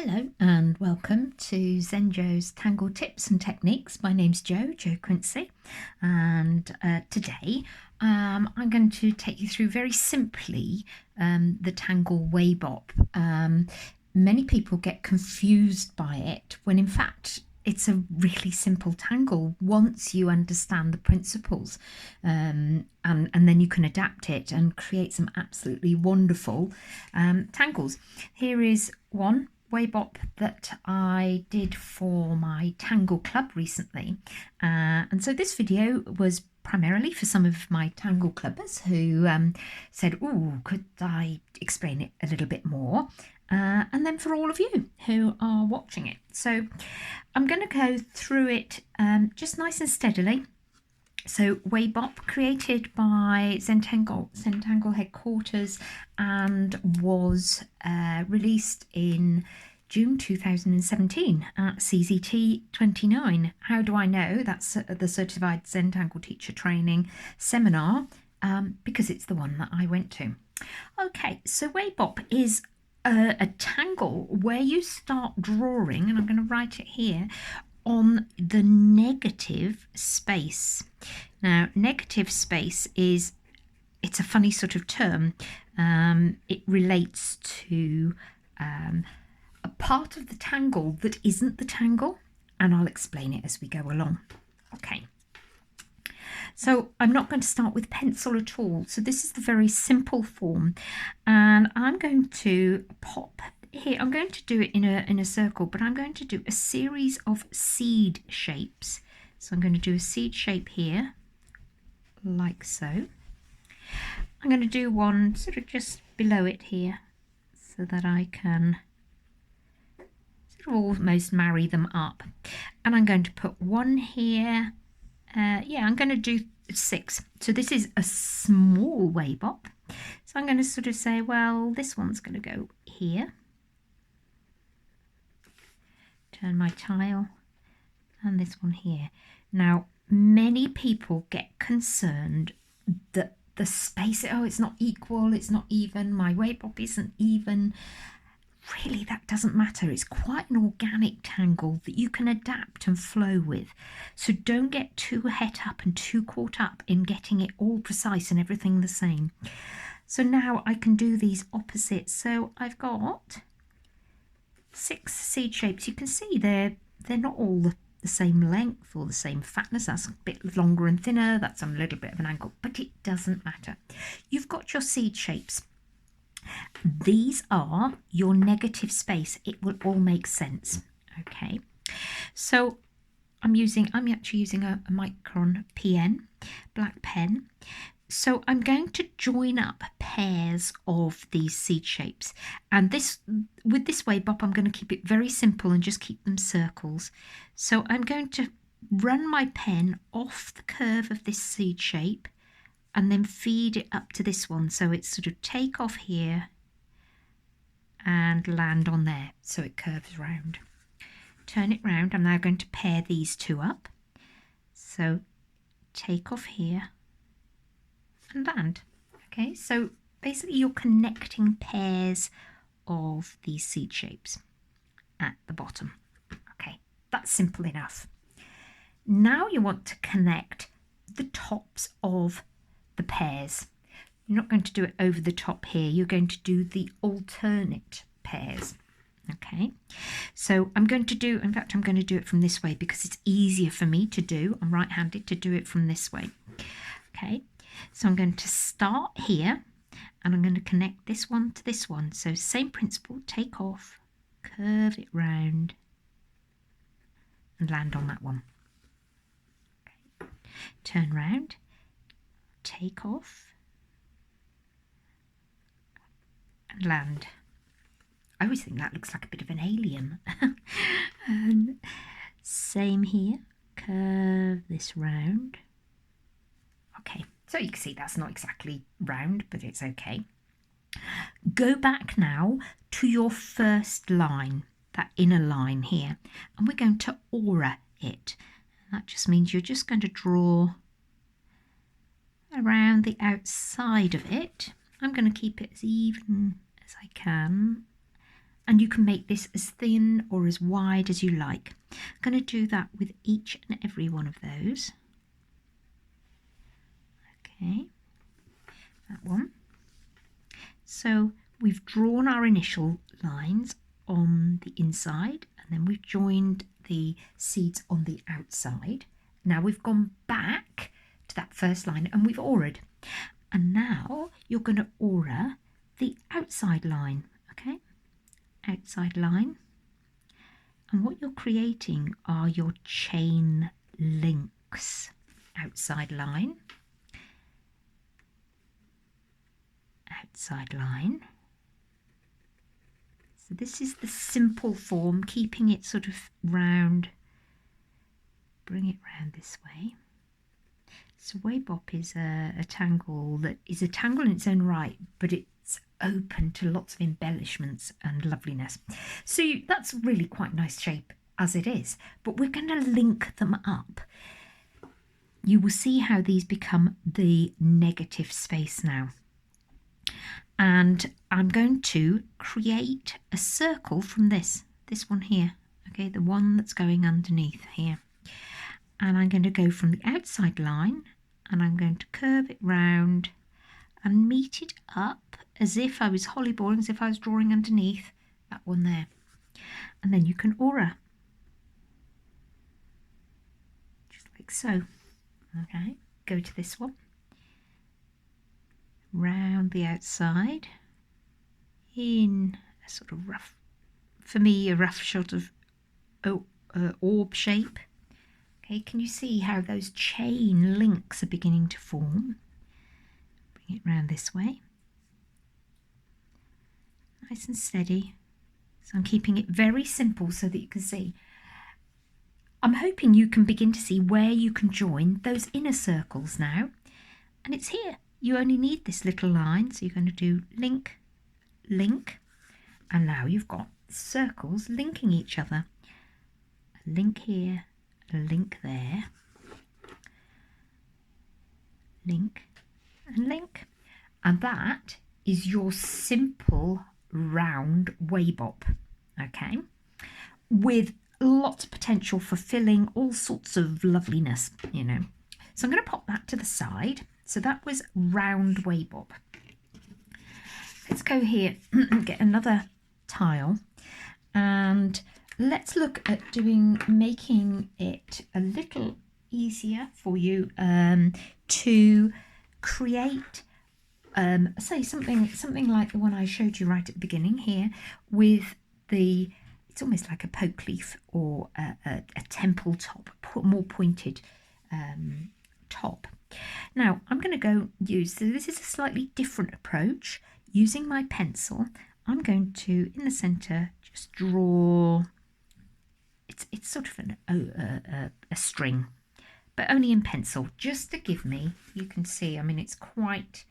Hello and welcome to Zenjo's Tangle Tips and Techniques. My name's Jo Quincy, and today I'm going to take you through very simply the tangle Waybop. Many people get confused by it when in fact it's a really simple tangle once you understand the principles, and then you can adapt it and create some absolutely wonderful tangles. Here is one Waybop that I did for my Tangle Club recently, and so this video was primarily for some of my Tangle Clubbers who said, "Oh, could I explain it a little bit more?" And then for all of you who are watching it. So I'm going to go through it just nice and steadily. So Waybop, created by Zentangle headquarters, and was released in June 2017 at CZT 29. How do I know? That's the Certified Zentangle Teacher Training Seminar, because it's the one that I went to. Okay, so Waybop is a tangle where you start drawing, and I'm going to write it here, on the negative space. Now, negative space it's a funny sort of term. It relates to a part of the tangle that isn't the tangle, and I'll explain it as we go along. Okay. So I'm not going to start with pencil at all. So this is the very simple form, and I'm going to pop here. I'm going to do it in a circle, but I'm going to do a series of seed shapes. So I'm going to do a seed shape here, like so. I'm going to do one sort of just below it here, so that I can sort of almost marry them up. And I'm going to put one here. I'm going to do 6. So this is a small Waybop. So I'm going to sort of say, well, this one's going to go here. Turn my tile, and this one here. Now, many people get concerned that the space, it's not equal, it's not even, my Waybop isn't even. Really, that doesn't matter. It's quite an organic tangle that you can adapt and flow with. So don't get too het up and too caught up in getting it all precise and everything the same. So now I can do these opposites. So I've got 6 seed shapes. You can see they're not all the same length or the same fatness. That's a bit longer and thinner. That's on a little bit of an angle, but it doesn't matter. You've got your seed shapes. These are your negative space. It will all make sense. Okay, so I'm actually using a Micron PN black pen. So I'm going to join up pairs of these seed shapes, and with this Waybop I'm going to keep it very simple and just keep them circles. So I'm going to run my pen off the curve of this seed shape and then feed it up to this one, so it's sort of take off here and land on there, so it curves round. Turn it round. I'm now going to pair these two up, so take off here and land. Okay, so basically you're connecting pairs of these seed shapes at the bottom. Okay, that's simple enough. Now you want to connect the tops of the pairs. You're not going to do it over the top here. You're going to do the alternate pairs. Okay, so I'm going to do it from this way because it's easier for me to do. I'm right-handed, to do it from this way. Okay, so I'm going to start here and I'm going to connect this one to this one. So same principle, take off, curve it round and land on that one. Okay. Turn round, take off and land. I always think that looks like a bit of an alien. And same here, curve this round. Okay, so you can see that's not exactly round, but it's okay. Go back now to your first line, that inner line here, and we're going to aura it. That just means you're just going to draw around the outside of it. I'm going to keep it as even as I can, and you can make this as thin or as wide as you like. I'm going to do that with each and every one of those. Okay, that one. So we've drawn our initial lines on the inside, and then we've joined the seeds on the outside. Now we've gone back to that first line and we've auraed. And now you're going to aura the outside line, okay? Outside line. And what you're creating are your chain links. Outside line. Outside line. So this is the simple form, keeping it sort of round. Bring it round this way. So Waybop is a tangle that is a tangle in its own right, but it's open to lots of embellishments and loveliness. So that's really quite a nice shape as it is, but we're going to link them up. You will see how these become the negative space now. And I'm going to create a circle from this one here, okay, the one that's going underneath here. And I'm going to go from the outside line and I'm going to curve it round and meet it up as if I was holleyballing, as if I was drawing underneath that one there. And then you can aura, just like so. Okay, go to this one, round the outside in a sort of rough, for me, a rough sort of orb shape. Okay, can you see how those chain links are beginning to form? Bring it round this way. Nice and steady. So I'm keeping it very simple so that you can see. I'm hoping you can begin to see where you can join those inner circles now. And it's here. You only need this little line. So you're going to do link, link. And now you've got circles linking each other. A link here. A link there, link and link, and that is your simple round Waybop, okay, with lots of potential for filling all sorts of loveliness, you know. So I'm going to pop that to the side. So that was round Waybop. Let's go here and get another tile, and let's look at making it a little easier for you to create, say something like the one I showed you right at the beginning here, with it's almost like a poke leaf or a temple top, more pointed top. Now I'm going to go use, so this is a slightly different approach. Using my pencil, I'm going to, in the centre, just draw. It's sort of a string, but only in pencil, just to give me, you can see, I mean, it's quite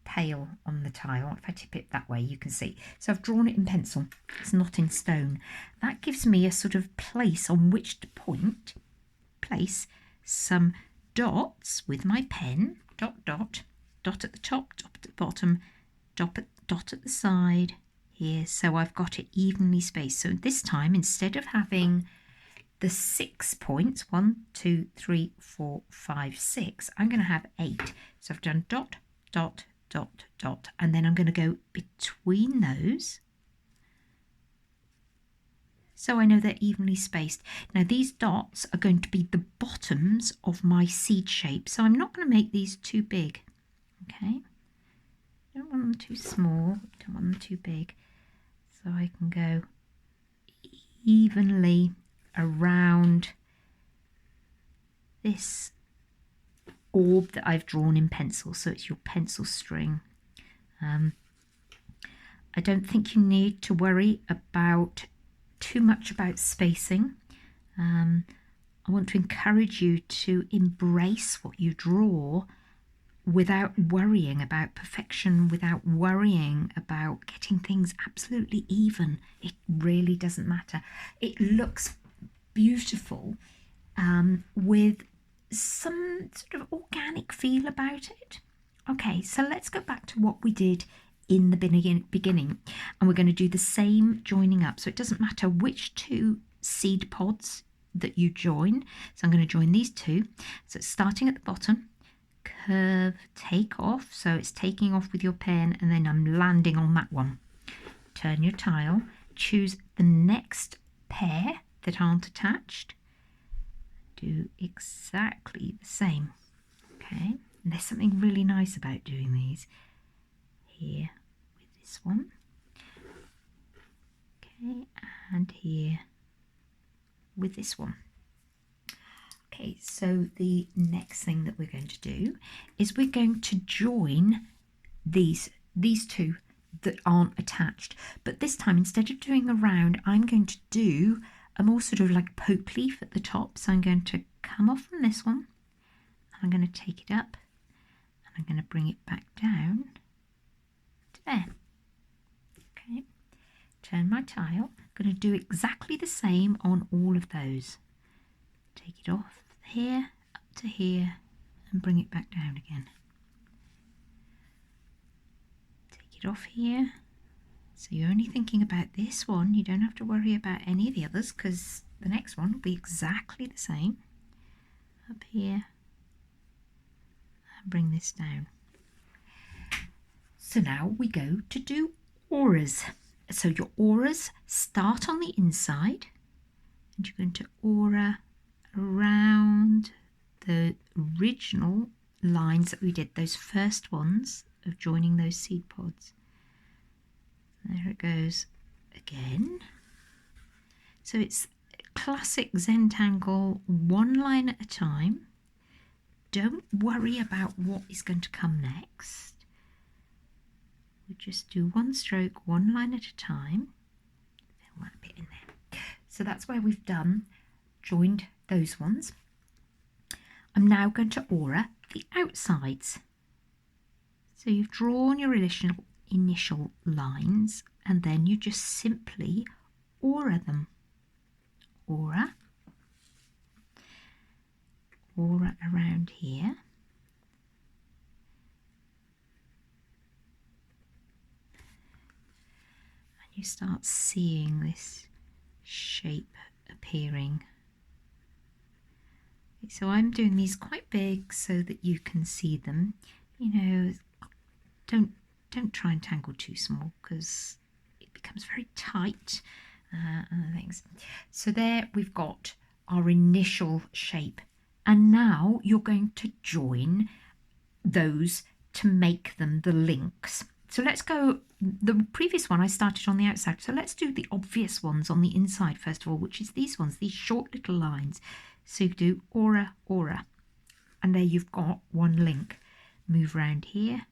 pale on the tile. If I tip it that way, you can see. So I've drawn it in pencil. It's not in stone. That gives me a sort of place on which to place some dots with my pen. Dot, dot, dot at the top, dot at the bottom, dot at the side. Here, so I've got it evenly spaced. So this time, instead of having the 6 points, 1, 2, 3, 4, 5, 6, I'm going to have 8. So I've done dot, dot, dot, dot, and then I'm going to go between those. So I know they're evenly spaced. Now these dots are going to be the bottoms of my seed shape. So I'm not going to make these too big. Okay. Don't want them too small, don't want them too big. So I can go evenly around this orb that I've drawn in pencil. So it's your pencil string. I don't think you need to worry about too much about spacing. I want to encourage you to embrace what you draw without worrying about perfection, without worrying about getting things absolutely even. It really doesn't matter. It looks beautiful with some sort of organic feel about it. Okay, so let's go back to what we did in the beginning, and we're going to do the same joining up. So it doesn't matter which two seed pods that you join. So I'm going to join these two. So it's starting at the bottom, curve, take off. So it's taking off with your pen, and then I'm landing on that one. Turn your tile, choose the next pair that aren't attached. Do exactly the same. Okay, and there's something really nice about doing these here with this one. Okay, and here with this one. Okay, so the next thing that we're going to do is we're going to join these two that aren't attached, but this time instead of doing a round, I'm going to do a more sort of like poke leaf at the top. So I'm going to come off from this one, and I'm going to take it up, and I'm going to bring it back down to there. Okay, turn my tile. I'm going to do exactly the same on all of those. Take it off here, up to here, and bring it back down again. Take it off here. So you're only thinking about this one. You don't have to worry about any of the others, because the next one will be exactly the same. Up here, and bring this down. So now we go to do auras. So your auras start on the inside, and you're going to aura around the original lines that we did, those first ones of joining those seed pods. There it goes again. So it's classic Zentangle, one line at a time. Don't worry about what is going to come next. We just do one stroke, one line at a time. Fill that bit in there. So that's where we've joined those ones. I'm now going to aura the outsides. So you've drawn your initial lines, and then you just simply aura them. Aura around here. And you start seeing this shape appearing. So I'm doing these quite big so that you can see them. You know, don't try and tangle too small, because it becomes very tight and things. So there we've got our initial shape, and now you're going to join those to make them the links. So let's go, the previous one I started on the outside, so let's do the obvious ones on the inside first of all, which is these ones, these short little lines. So you do aura, and there you've got one link. Move around here,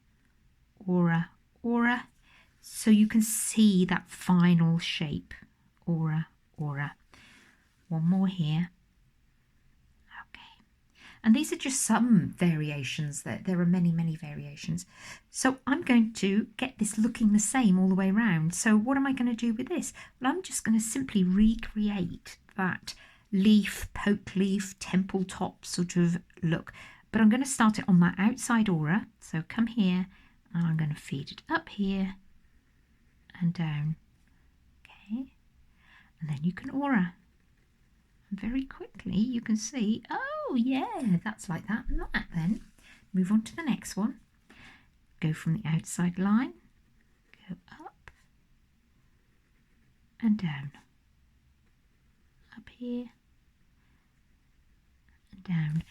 aura, so you can see that final shape. Aura. One more here. Okay, and these are just some variations. There are many variations. So I'm going to get this looking the same all the way around. So what am I going to do with this? Well, I'm just going to simply recreate that leaf, poke leaf, temple top sort of look, but I'm going to start it on that outside aura. So come here, and I'm going to feed it up here and down. Okay, and then you can aura, and very quickly you can see, oh yeah, that's like that and that. Then move on to the next one. Go from the outside line, go up and down, up here and down.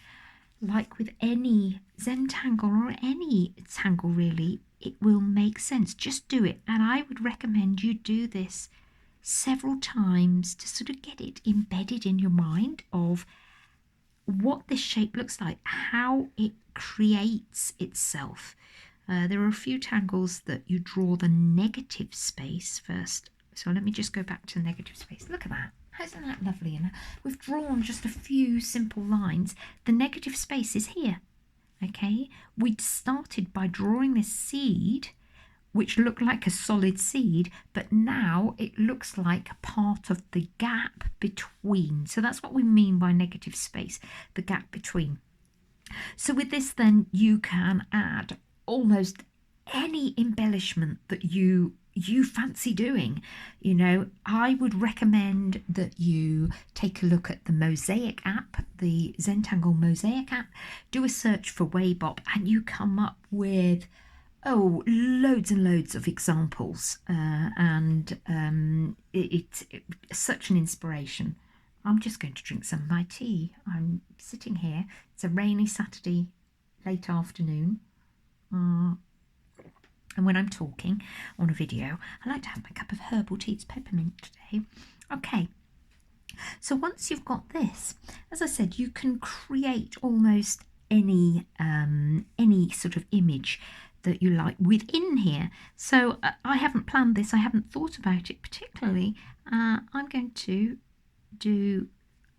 Like with any Zentangle or any tangle really, it will make sense. Just do it, and I would recommend you do this several times to sort of get it embedded in your mind of what this shape looks like, how it creates itself. There are a few tangles that you draw the negative space first. So let me just go back to negative space. Look at that. Isn't that lovely? And we've drawn just a few simple lines. The negative space is here. Okay, we started by drawing this seed, which looked like a solid seed, but now it looks like a part of the gap between. So that's what we mean by negative space, the gap between. So with this then you can add almost any embellishment that you fancy doing. You know, I would recommend that you take a look at the Mosaic app, the Zentangle Mosaic app. Do a search for Waybop and you come up with loads and loads of examples, and it's such an inspiration. I'm just going to drink some of my tea. I'm sitting here. It's a rainy Saturday late afternoon. And when I'm talking on a video, I like to have my cup of herbal tea. It's peppermint today. Okay, so once you've got this, as I said, you can create almost any sort of image that you like within here. So I haven't planned this. I haven't thought about it particularly. I'm going to do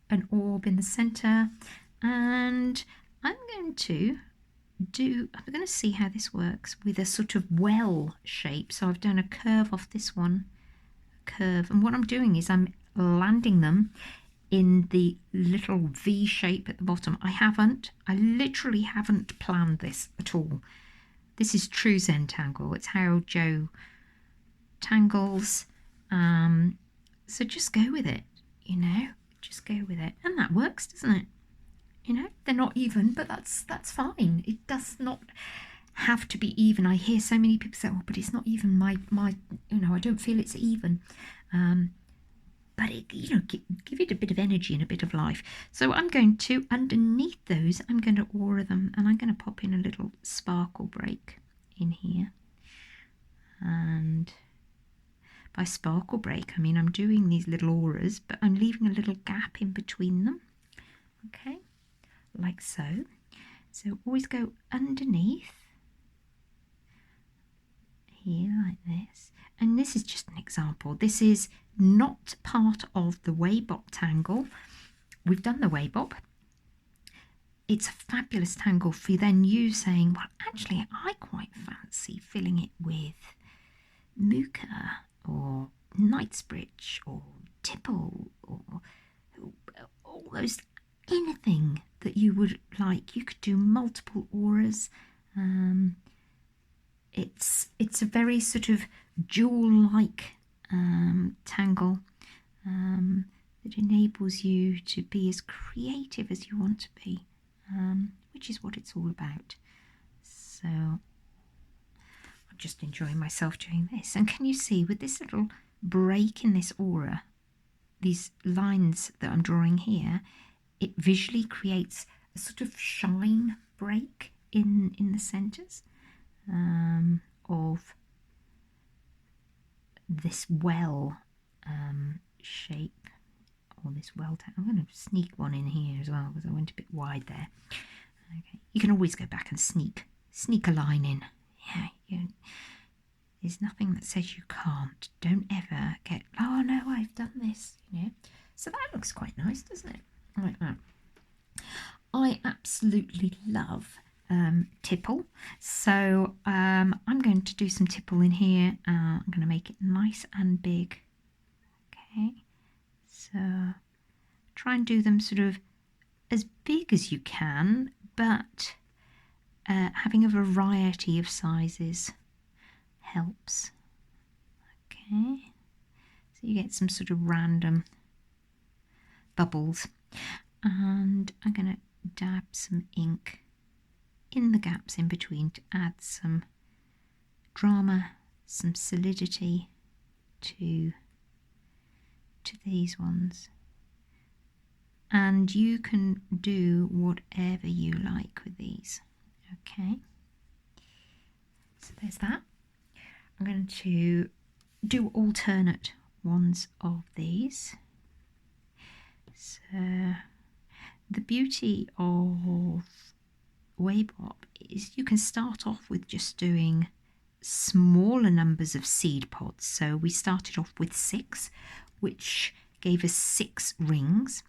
an orb in the centre, and I'm going to see how this works with a sort of well shape. So I've done a curve off this one, curve, and what I'm doing is I'm landing them in the little V shape at the bottom. I literally haven't planned this at all. This is true Zentangle. It's how Joe tangles. So just go with it, you know, just go with it. And that works, doesn't it? You know, they're not even, but that's fine. It does not have to be even. I hear so many people say, oh, but it's not even my you know, I don't feel it's even. But it, you know, give it a bit of energy and a bit of life. So I'm going to, underneath those, I'm going to aura them, and I'm going to pop in a little sparkle break in here. And by sparkle break, I mean I'm doing these little auras, but I'm leaving a little gap in between them. Okay, like so. So always go underneath here like this. And this is just an example. This is not part of the Waybop tangle. We've done the Waybop. It's a fabulous tangle for then you saying, well, actually, I quite fancy filling it with Mooka or Knightsbridge or Tipple or almost anything that you would like. You could do multiple auras. It's a very sort of jewel-like tangle that enables you to be as creative as you want to be, which is what it's all about. So I'm just enjoying myself doing this. And can you see with this little break in this aura, these lines that I'm drawing here, it visually creates a sort of shine break in the centres of this well shape, or this well. I'm going to sneak one in here as well because I went a bit wide there. Okay, you can always go back and sneak a line in. Yeah, there's nothing that says you can't. Don't ever get, oh no, I've done this. You know, so that looks quite nice, doesn't it? Like that. I absolutely love tipple, so I'm going to do some tipple in here. I'm going to make it nice and big. Okay, so try and do them sort of as big as you can, but having a variety of sizes helps. Okay, so you get some sort of random bubbles, and I'm going to dab some ink in the gaps in between to add some drama, some solidity to these ones. And you can do whatever you like with these. Okay, so there's that. I'm going to do alternate ones of these. So the beauty of Waybop is you can start off with just doing smaller numbers of seed pods. So we started off with 6, which gave us 6 rings.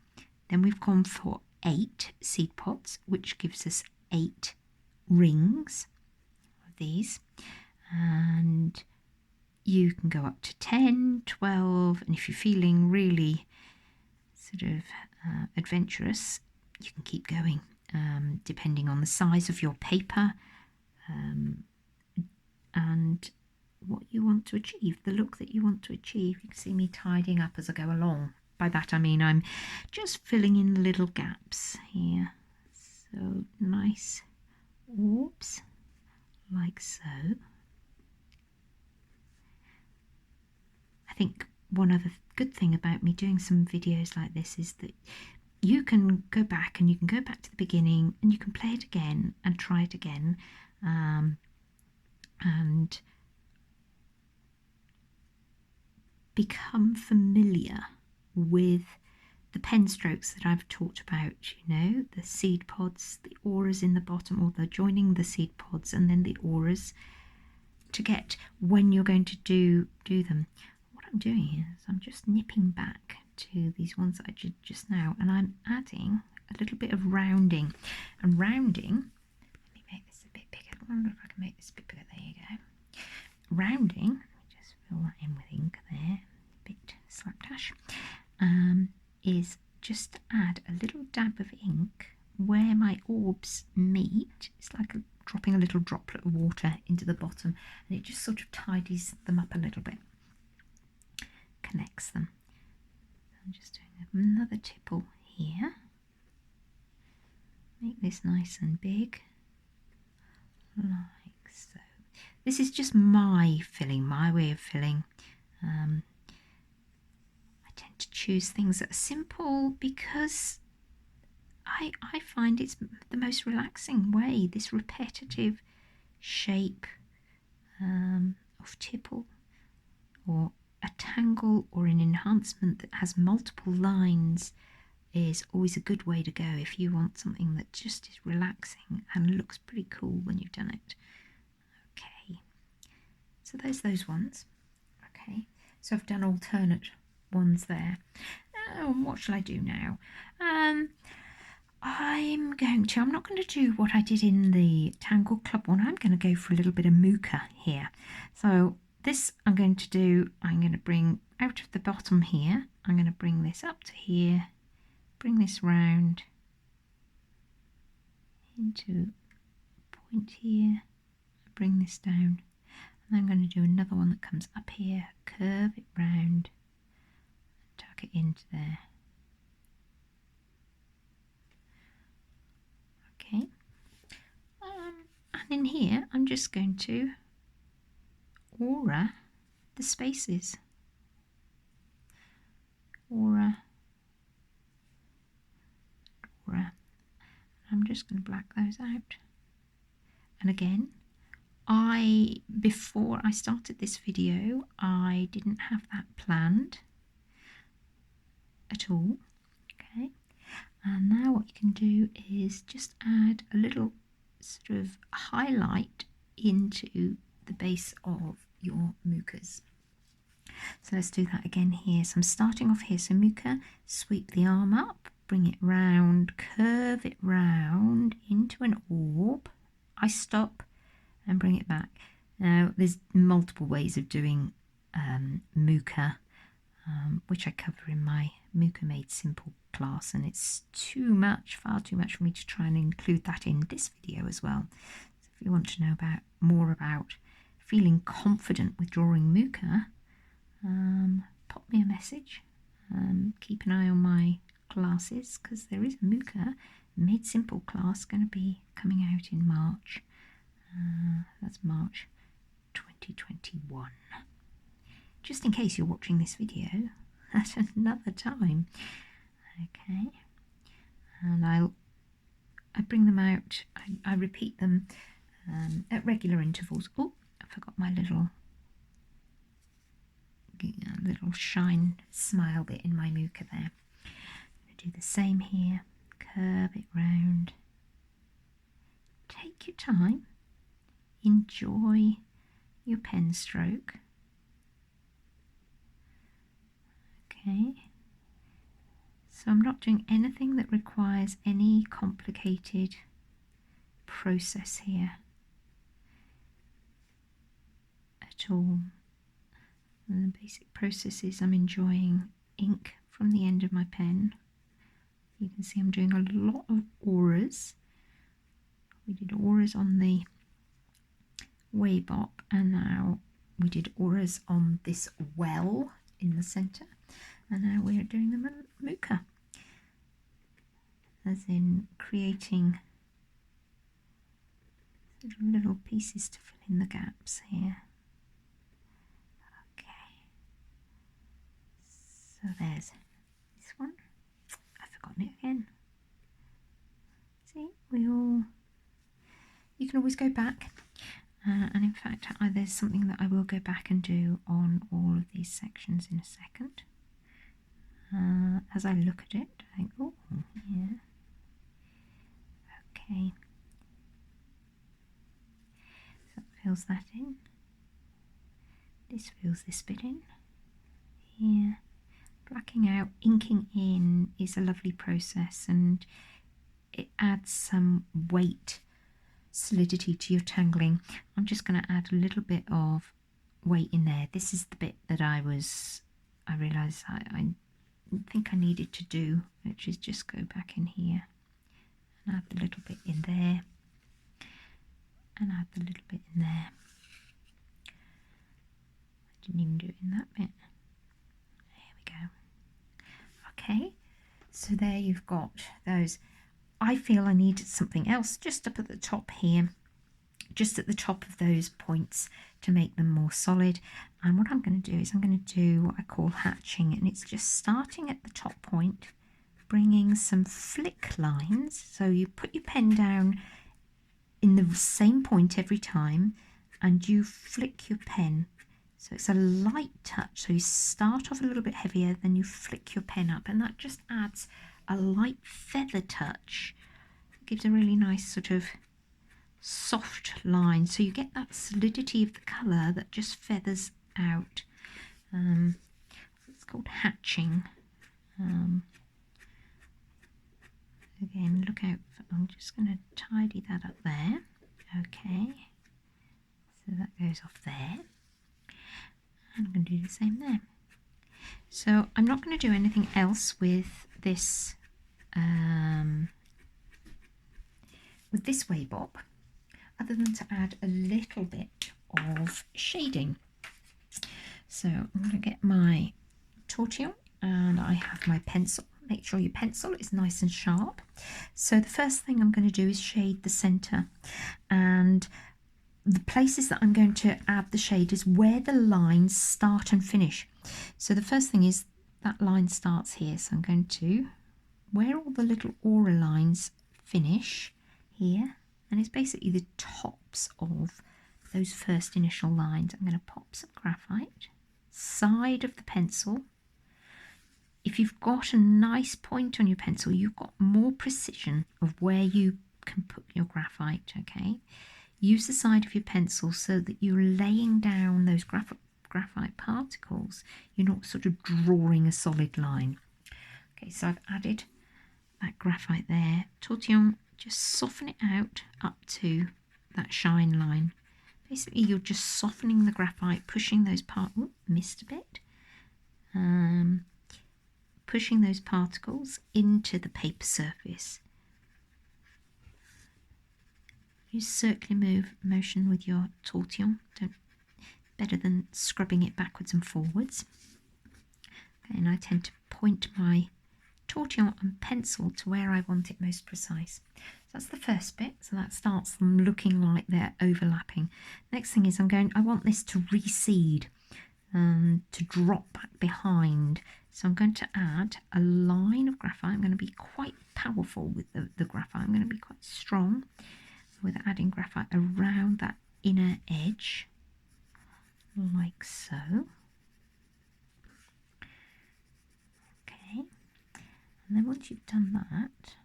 Then we've gone for 8 seed pods, which gives us 8 rings of these. And you can go up to 10, 12, and if you're feeling really sort of adventurous, you can keep going, depending on the size of your paper and what you want to achieve, the look that you want to achieve. You can see me tidying up as I go along. By that I mean I'm just filling in the little gaps here. So nice orbs, like so. I think one other good thing about me doing some videos like this is that you can go back and you can go back to the beginning and you can play it again and try it again, and become familiar with the pen strokes that I've talked about, you know, the seed pods, the auras in the bottom, or the joining the seed pods and then the auras, to get when you're going to do them. What I'm doing here is I'm just nipping back to these ones that I did just now, and I'm adding a little bit of rounding. And rounding, let me make this a bit bigger. I wonder if I can make this a bit bigger. There you go. Rounding, let me just fill that in with ink there, a bit slapdash, is just to add a little dab of ink where my orbs meet. It's like dropping a little droplet of water into the bottom, and it just sort of tidies them up a little bit, connects them. I'm just doing another tipple here. Make this nice and big, like so. This is just my filling, my way of filling. I tend to choose things that are simple because I find it's the most relaxing way, this repetitive shape of tipple or a tangle or an enhancement that has multiple lines is always a good way to go if you want something that just is relaxing and looks pretty cool when you've done it. Okay, so there's those ones. Okay, so I've done alternate ones there. What shall I do now? I'm not going to do what I did in the Tangle Club one. I'm going to go for a little bit of Muka here. So this I'm going to bring out of the bottom here. I'm going to bring this up to here, bring this round into a point here, bring this down, and I'm going to do another one that comes up here, curve it round, tuck it into there. Okay, and in here I'm just going to aura the spaces. Aura. I'm just going to black those out. And again, before I started this video, I didn't have that planned at all. Okay, and now what you can do is just add a little sort of highlight into the base of your mukas. So let's do that again here. So I'm starting off here. So muka, sweep the arm up, bring it round, curve it round into an orb. I stop and bring it back. Now there's multiple ways of doing muka, which I cover in my Muka Made Simple class, and it's far too much for me to try and include that in this video as well. So if you want to know more about feeling confident with drawing muka, pop me a message. Keep an eye on my classes, because there is a Muka Made Simple class going to be coming out in March. That's March 2021. Just in case you're watching this video at another time. Okay, and I bring them out. I repeat them at regular intervals. Oh, I forgot my little shine smile bit in my muka there. I'm going to do the same here. Curve it round. Take your time. Enjoy your pen stroke. Okay. So I'm not doing anything that requires any complicated process here at all. And the basic process is I'm enjoying ink from the end of my pen. You can see I'm doing a lot of auras. We did auras on the Waybop, and now we did auras on this well in the centre, and now we're doing the muka, as in creating little pieces to fill in the gaps here. Okay, so there's this one. I've forgotten it again. See, you can always go back, and in fact there's something that I will go back and do on all of these sections in a second. As I look at it, I think, oh yeah, okay, so that fills that in, this fills this bit in here. Blacking out, inking in is a lovely process, and it adds some weight, solidity to your tangling. I'm just going to add a little bit of weight in there. This is the bit that I realised I think I needed to do, which is just go back in here and add the little bit in there and add the little bit in there. I didn't even do it in that bit. There we go. Okay, so there you've got those. I feel I needed something else just up at the top here, just at the top of those points to make them more solid. And what I'm going to do is I'm going to do what I call hatching, and it's just starting at the top point, bringing some flick lines. So you put your pen down in the same point every time and you flick your pen. So it's a light touch, so you start off a little bit heavier, then you flick your pen up, and that just adds a light feather touch. It gives a really nice sort of soft line, so you get that solidity of the colour that just feathers out. It's called hatching. Again, look out for, I'm just going to tidy that up there. Okay, so that goes off there. I'm going to do the same there. So I'm not going to do anything else with this Waybop, other than to add a little bit of shading. So I'm going to get my tortillon and I have my pencil. Make sure your pencil is nice and sharp. So the first thing I'm going to do is shade the centre, and the places that I'm going to add the shade is where the lines start and finish. So the first thing is that line starts here, so I'm going to, where all the little aura lines finish here, and it's basically the tops of those first initial lines, I'm going to pop some graphite, side of the pencil. If you've got a nice point on your pencil, you've got more precision of where you can put your graphite, okay? Use the side of your pencil so that you're laying down those graphite particles. You're not sort of drawing a solid line. Okay, so I've added that graphite there. Tortillon, just soften it out up to that shine line. Basically, you're just softening the graphite, pushing those missed a bit. Pushing those particles into the paper surface. Use circular motion with your tortillon, better than scrubbing it backwards and forwards. Okay, and I tend to point my tortillon and pencil to where I want it most precise. So that's the first bit, so that starts them looking like they're overlapping. Next thing is I want this to reseed, to drop back behind. So I'm going to add a line of graphite. I'm going to be quite powerful with the graphite. I'm going to be quite strong with adding graphite around that inner edge, like so. Okay, and then once you've done that,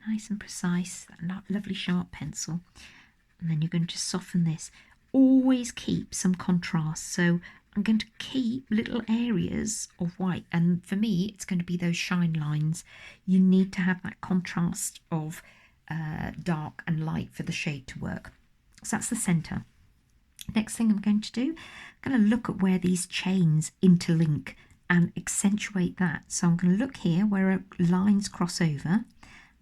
nice and precise, that lovely sharp pencil, and then you're going to soften this. Always keep some contrast, so I'm going to keep little areas of white, and for me it's going to be those shine lines. You need to have that contrast of dark and light for the shade to work. So that's the centre. Next thing I'm going to do, I'm going to look at where these chains interlink and accentuate that. So I'm going to look here where lines cross over. I'm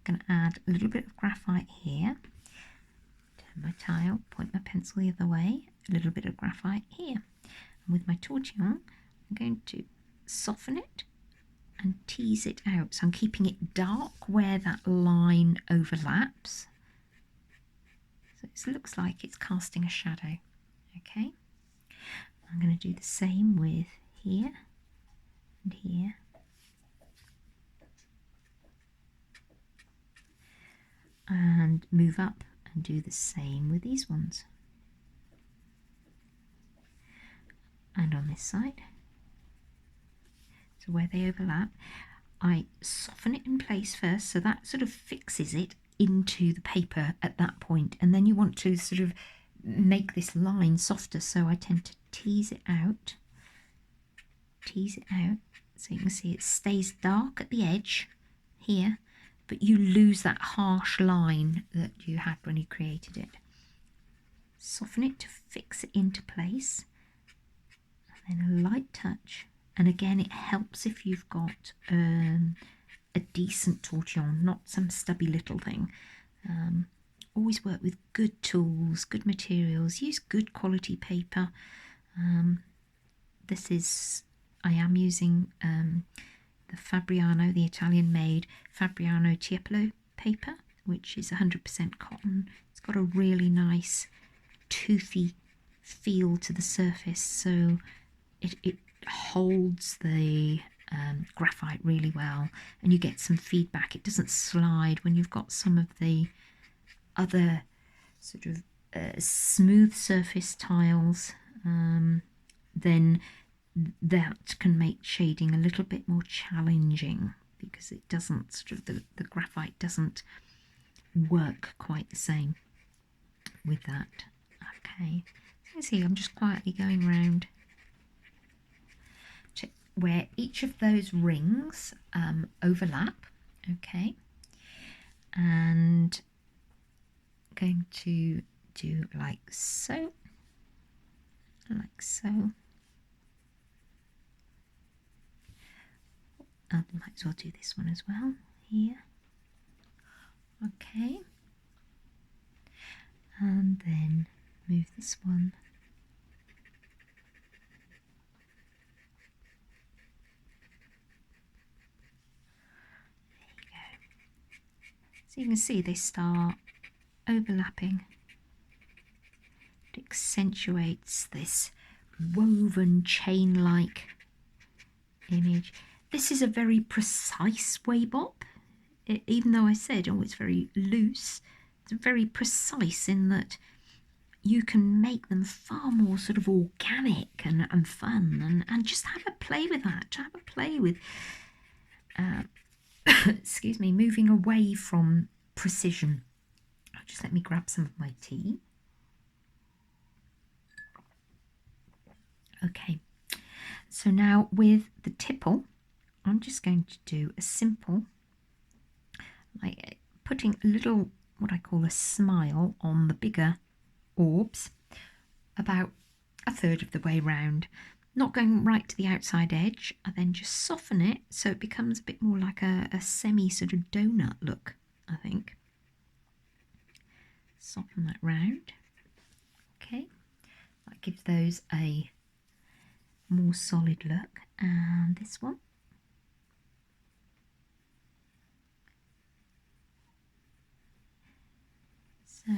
going to add a little bit of graphite here. my tile, point my pencil the other way, a little bit of graphite here. And with my tortillon, I'm going to soften it and tease it out. So I'm keeping it dark where that line overlaps. So it looks like it's casting a shadow. Okay. I'm going to do the same with here and here. And move up and do the same with these ones. And on this side. So where they overlap, I soften it in place first, so that sort of fixes it into the paper at that point. And then you want to sort of make this line softer, so I tend to tease it out. Tease it out, so you can see it stays dark at the edge here, but you lose that harsh line that you had when you created it. Soften it to fix it into place, and then a light touch. And again, it helps if you've got a decent tortillon, not some stubby little thing. Always work with good tools, good materials, use good quality paper. I am using the Fabriano, the Italian-made Fabriano Tiepolo paper, which is 100% cotton. It's got a really nice toothy feel to the surface, so it holds the graphite really well, and you get some feedback. It doesn't slide. When you've got some of the other sort of smooth surface tiles, then that can make shading a little bit more challenging, because it doesn't sort of the graphite doesn't work quite the same with that. Okay, so you see I'm just quietly going around to where each of those rings overlap. Okay, and going to do like so, like so. I might as well do this one as well here. Okay, and then move this one. There you go. So you can see they start overlapping. It accentuates this woven chain-like image. This is a very precise Waybop. Even though I said, oh, it's very loose, it's very precise in that you can make them far more sort of organic and fun, and just have a play with that. Have a play with, excuse me, moving away from precision. Just let me grab some of my tea. Okay, so now with the tipple, I'm just going to do a simple, like putting a little, what I call a smile on the bigger orbs, about a third of the way round. Not going right to the outside edge. I then just soften it so it becomes a bit more like a semi sort of donut look, I think. Soften that round. Okay, that gives those a more solid look. And this one. So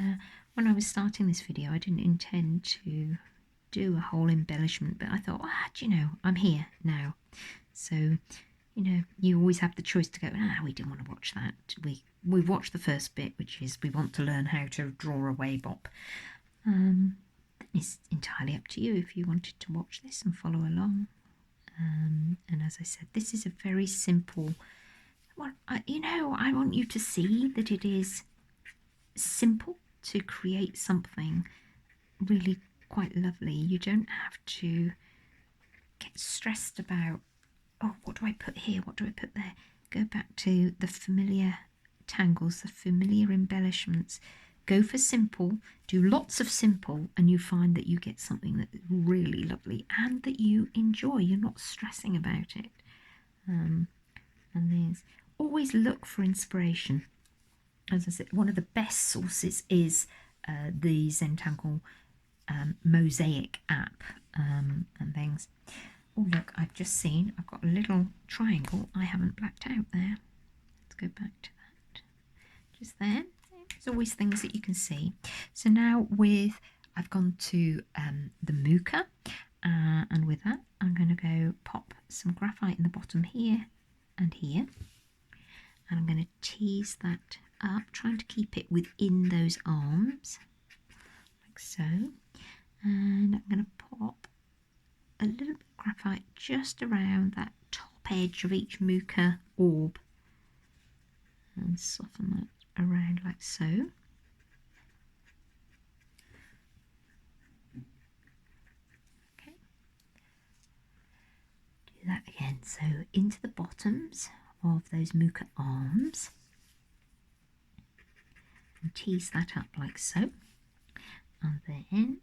when I was starting this video, I didn't intend to do a whole embellishment, but I thought, do you know, I'm here now. So, you know, you always have the choice to go, we didn't want to watch that. We've watched the first bit, which is we want to learn how to draw a Waybop. It's entirely up to you if you wanted to watch this and follow along. And as I said, this is a very simple, you know, I want you to see that it is simple to create something really quite lovely. You don't have to get stressed about, oh, what do I put here? What do I put there? Go back to the familiar tangles, the familiar embellishments. Go for simple, do lots of simple, and you find that you get something that is really lovely and that you enjoy. You're not stressing about it. And there's always look for inspiration. As I said, one of the best sources is the Zentangle mosaic app and things. Oh look, I've just seen I've got a little triangle I haven't blacked out there. Let's go back to that. Just there. There's always things that you can see. So now I've gone to the Mooka, and with that I'm going to go pop some graphite in the bottom here and here, and I'm going to tease that up, trying to keep it within those arms like so, and I'm going to pop a little bit of graphite just around that top edge of each Mooka orb and soften that around like so. Okay, do that again, so into the bottoms of those Mooka arms and tease that up like so, and then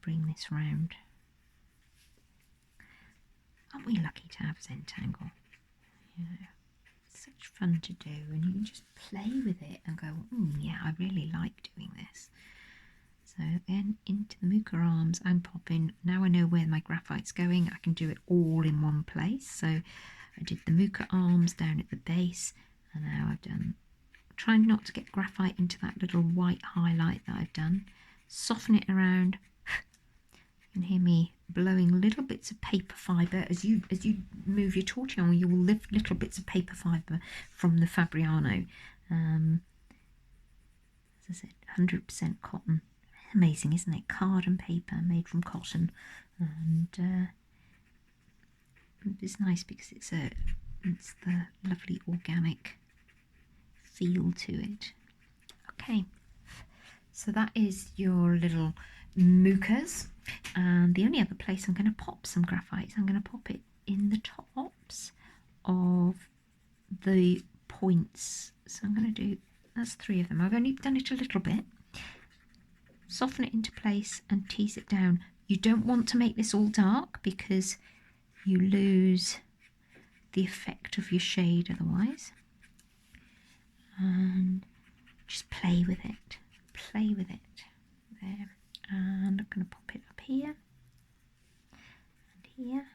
bring this round. Aren't we lucky to have Zentangle? Yeah, it's such fun to do, and you can just play with it and go, yeah, I really like doing this. So again, into the Mooka arms, I'm popping. Now I know where my graphite's going, I can do it all in one place. So I did the Mooka arms down at the base, and now I've done, trying not to get graphite into that little white highlight that I've done. Soften it around. You can hear me blowing little bits of paper fibre as you move your tortillon. You will lift little bits of paper fibre from the Fabriano. As I said, 100% cotton. Amazing, isn't it? Card and paper made from cotton, and it's nice because it's the lovely organic feel to it. Okay, so that is your little Mookas, and the only other place I'm going to pop some graphite is I'm going to pop it in the tops of the points. So I'm going to do, that's 3 of them. I've only done it a little bit. Soften it into place and tease it down. You don't want to make this all dark because you lose the effect of your shade otherwise. And just play with it. Play with it. There. And I'm going to pop it up here and here.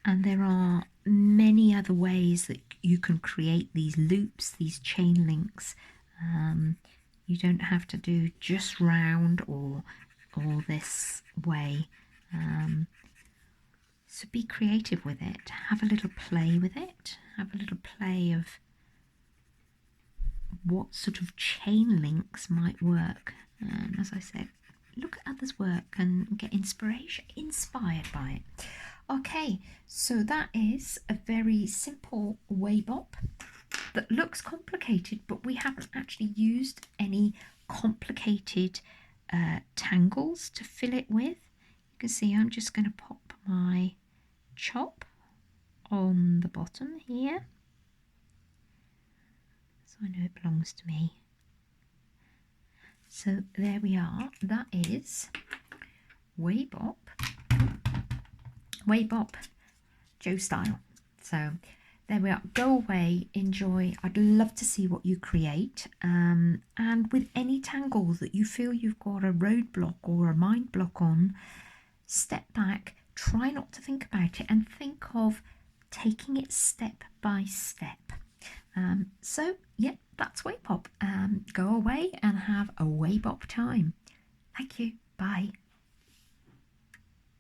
And there are many other ways that you can create these loops, these chain links. You don't have to do just round or this way. So be creative with it. Have a little play with it. Have a little play of what sort of chain links might work. And as I said, look at others' work and get inspired by it. Okay, so that is a very simple Waybop that looks complicated, but we haven't actually used any complicated tangles to fill it with. You can see I'm just going to pop my chop on the bottom here, so I know it belongs to me. So there we are. That is Waybop Joe style. So there we are. Go away, enjoy. I'd love to see what you create, and with any tangle that you feel you've got a roadblock or a mind block on, step back, try not to think about it and think of taking it step by step. So yeah, that's Waybop. Go away and have a Waybop time. Thank you. Bye.